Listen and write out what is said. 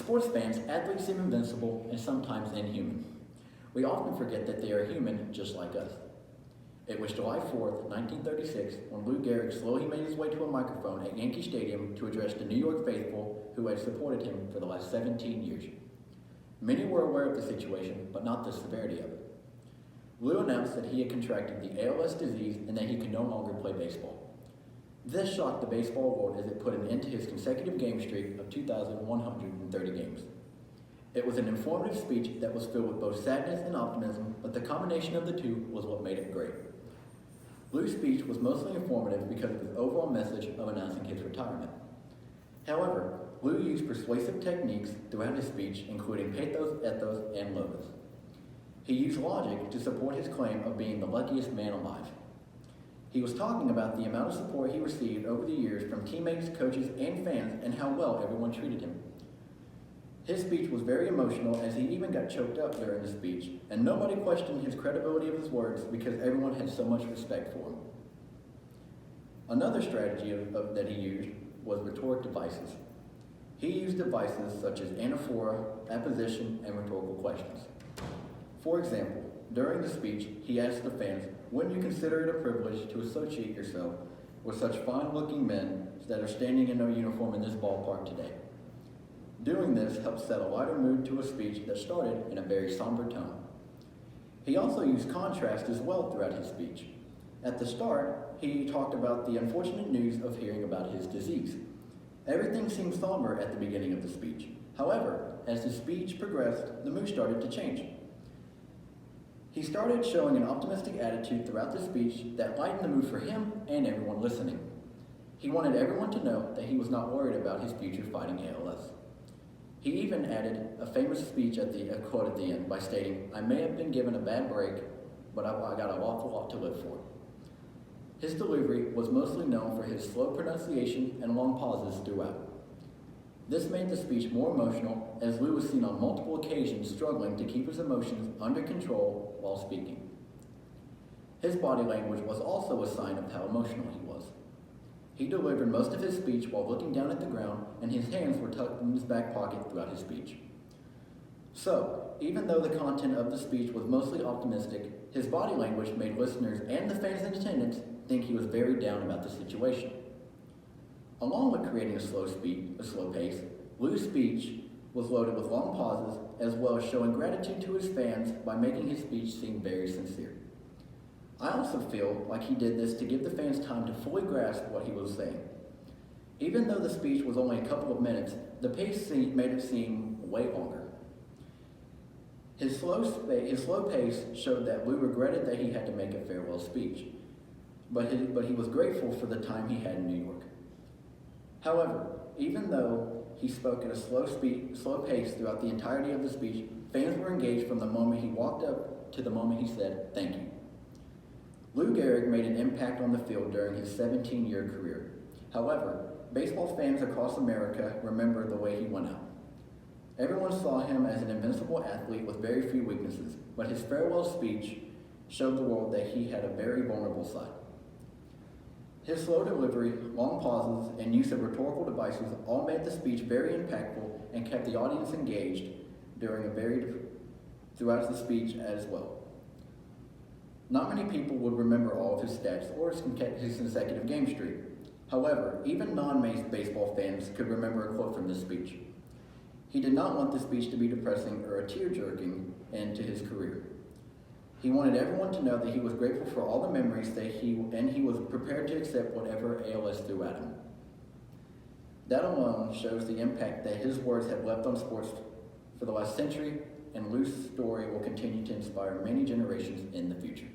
sports fans, athletes seem invincible and sometimes inhuman. We often forget that they are human just like us. It was July 4th, 1936, when Lou Gehrig slowly made his way to a microphone at Yankee Stadium to address the New York faithful who had supported him for the last 17 years. Many were aware of the situation, but not the severity of it. Lou announced that he had contracted the ALS disease and that he could no longer play baseball. This shocked the baseball world as it put an end to his consecutive game streak of 2,130 games. It was an informative speech that was filled with both sadness and optimism, but the combination of the two was what made it great. Lou's speech was mostly informative because of his overall message of announcing his retirement. However, Lou used persuasive techniques throughout his speech, including pathos, ethos, and logos. He used logic to support his claim of being the luckiest man alive. He was talking about the amount of support he received over the years from teammates, coaches, and fans, and how well everyone treated him. His speech was very emotional, as he even got choked up during the speech, and nobody questioned his credibility of his words because everyone had so much respect for him. Another strategy that he used was rhetoric devices. He used devices such as anaphora, apposition, and rhetorical questions. For example, during the speech, he asked the fans, "Wouldn't you consider it a privilege to associate yourself with such fine-looking men that are standing in their uniform in this ballpark today?" Doing this helped set a lighter mood to a speech that started in a very somber tone. He also used contrast as well throughout his speech. At the start, he talked about the unfortunate news of hearing about his disease. Everything seemed somber at the beginning of the speech. However, as the speech progressed, the mood started to change. He started showing an optimistic attitude throughout the speech that lightened the mood for him and everyone listening. He wanted everyone to know that he was not worried about his future fighting ALS. He even added a famous speech a quote at the end by stating, "I may have been given a bad break, but I got an awful lot to live for." His delivery was mostly known for his slow pronunciation and long pauses throughout. This made the speech more emotional, as Lou was seen on multiple occasions struggling to keep his emotions under control while speaking. His body language was also a sign of how emotional he was. He delivered most of his speech while looking down at the ground, and his hands were tucked in his back pocket throughout his speech. So, even though the content of the speech was mostly optimistic, his body language made listeners and the fans in attendance think he was very down about the situation. Along with creating a slow pace, Lou's speech was loaded with long pauses, as well as showing gratitude to his fans by making his speech seem very sincere. I also feel like he did this to give the fans time to fully grasp what he was saying. Even though the speech was only a couple of minutes, the pace made it seem way longer. His slow pace showed that Lou regretted that he had to make a farewell speech, but he was grateful for the time he had in New York. However, even though he spoke at a slow pace throughout the entirety of the speech, fans were engaged from the moment he walked up to the moment he said, "Thank you." Lou Gehrig made an impact on the field during his 17-year career. However, baseball fans across America remember the way he went out. Everyone saw him as an invincible athlete with very few weaknesses, but his farewell speech showed the world that he had a very vulnerable side. His slow delivery, long pauses, and use of rhetorical devices all made the speech very impactful and kept the audience engaged throughout the speech as well. Not many people would remember all of his stats or his consecutive game streak. However, even non-baseball fans could remember a quote from this speech. He did not want the speech to be depressing or a tear-jerking end to his career. He wanted everyone to know that he was grateful for all the memories and he was prepared to accept whatever ALS threw at him. That alone shows the impact that his words have left on sports for the last century, and Lou's story will continue to inspire many generations in the future.